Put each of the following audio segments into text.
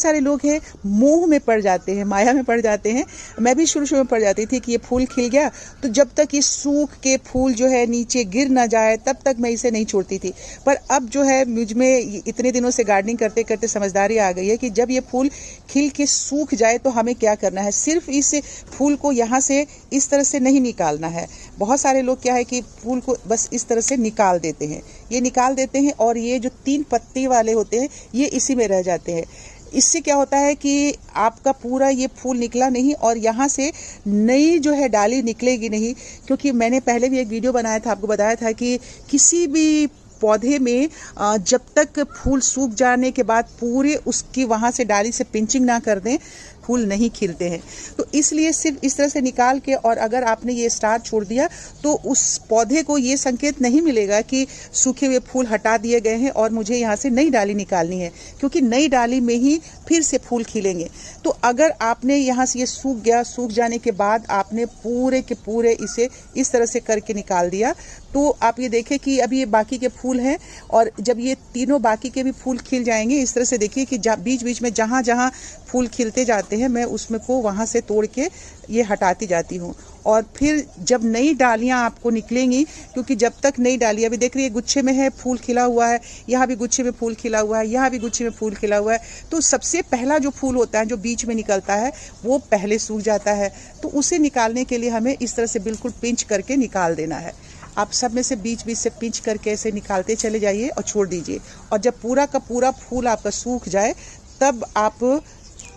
सारे लोग हैं मोह में पड़ जाते हैं, माया में पड़ जाते हैं। मैं भी शुरू में पड़ जाती थी कि ये फूल खिल गया तो जब तक ये सूख के फूल जो है नीचे गिर ना जाए तब तक मैं इसे नहीं छोड़ती थी। पर अब जो है मुझ में इतने दिनों से गार्डनिंग करते करते समझदारी आ गई है कि जब ये फूल खिल के सूख जाए तो हमें क्या करना है, सिर्फ इस फूल को यहाँ से इस तरह से नहीं निकालना है। बहुत सारे लोग क्या है कि फूल को बस इस तरह से निकाल देते हैं, ये निकाल देते हैं और ये जो 3 पत्ती वाले होते हैं ये इसी में रह जाते हैं। इससे क्या होता है कि आपका पूरा ये फूल निकला नहीं और यहाँ से नई जो है डाली निकलेगी नहीं। क्योंकि मैंने पहले भी एक वीडियो बनाया था, आपको बताया था कि किसी भी पौधे में जब तक फूल सूख जाने के बाद पूरे उसकी वहाँ से डाली से पिंचिंग ना कर दें, फूल नहीं खिलते हैं। तो इसलिए सिर्फ इस तरह से निकाल के और अगर आपने ये स्टार छोड़ दिया तो उस पौधे को ये संकेत नहीं मिलेगा कि सूखे हुए फूल हटा दिए गए हैं और मुझे यहाँ से नई डाली निकालनी है, क्योंकि नई डाली में ही फिर से फूल खिलेंगे। तो अगर आपने यहाँ से ये सूख गया, सूख जाने के बाद आपने पूरे के पूरे इसे इस तरह से करके निकाल दिया तो आप ये देखें कि अभी ये बाकी के फूल हैं और जब ये तीनों बाकी के भी फूल खिल जाएंगे इस तरह से देखिए कि बीच बीच में जहाँ जहाँ फूल खिलते जाते हैं मैं उसमें को वहाँ से तोड़ के ये हटाती जाती हूँ। और फिर जब नई डालियाँ आपको निकलेंगी, क्योंकि जब तक नई डालियाँ अभी देख रही है गुच्छे में है फूल खिला हुआ है, यहाँ भी गुच्छे में फूल खिला हुआ है, यहाँ भी गुच्छे में फूल खिला हुआ है, तो सबसे पहला जो फूल होता है जो बीच में निकलता है वो पहले सूख जाता है। तो उसे निकालने के लिए हमें इस तरह से बिल्कुल पिंच करके निकाल देना है। आप सब में से बीच बीच से पिंच करके ऐसे निकालते चले जाइए और छोड़ दीजिए। और जब पूरा का पूरा फूल आपका सूख जाए तब आप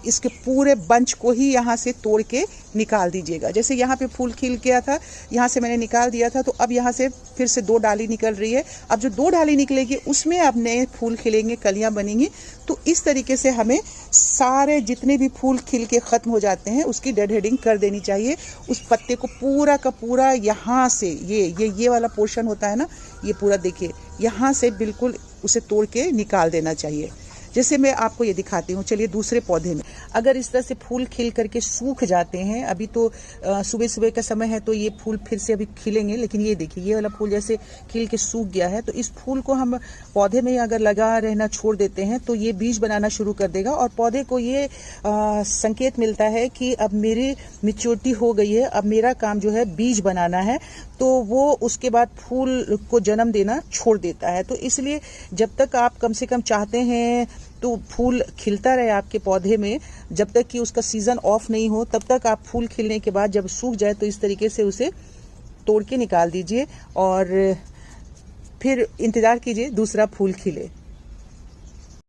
इसके पूरे बंच को ही यहाँ से तोड़ के निकाल दीजिएगा। जैसे यहाँ पे फूल खिल गया था, यहाँ से मैंने निकाल दिया था, तो अब यहाँ से फिर से 2 डाली निकल रही है। अब जो 2 डाली निकलेगी उसमें अब नए फूल खिलेंगे, कलियाँ बनेंगी। तो इस तरीके से हमें सारे जितने भी फूल खिल के ख़त्म हो जाते हैं उसकी डेड हेडिंग कर देनी चाहिए। उस पत्ते को पूरा का पूरा यहाँ से ये वाला पोर्शन होता है ना, ये पूरा देखिए यहाँ से बिल्कुल उसे तोड़ के निकाल देना चाहिए। जैसे मैं आपको ये दिखाती हूँ। चलिए दूसरे पौधे में अगर इस तरह से फूल खिल करके सूख जाते हैं, अभी तो सुबह सुबह का समय है तो ये फूल फिर से अभी खिलेंगे, लेकिन ये देखिए ये वाला फूल जैसे खिल के सूख गया है तो इस फूल को हम पौधे में अगर लगा रहना छोड़ देते हैं तो ये बीज बनाना शुरू कर देगा और पौधे को ये संकेत मिलता है कि अब मेरी मैच्योरिटी हो गई है, अब मेरा काम जो है बीज बनाना है। तो वो उसके बाद फूल को जन्म देना छोड़ देता है। तो इसलिए जब तक आप कम से कम चाहते हैं तो फूल खिलता रहे आपके पौधे में, जब तक कि उसका सीज़न ऑफ नहीं हो तब तक आप फूल खिलने के बाद जब सूख जाए तो इस तरीके से उसे तोड़ के निकाल दीजिए और फिर इंतज़ार कीजिए दूसरा फूल खिले।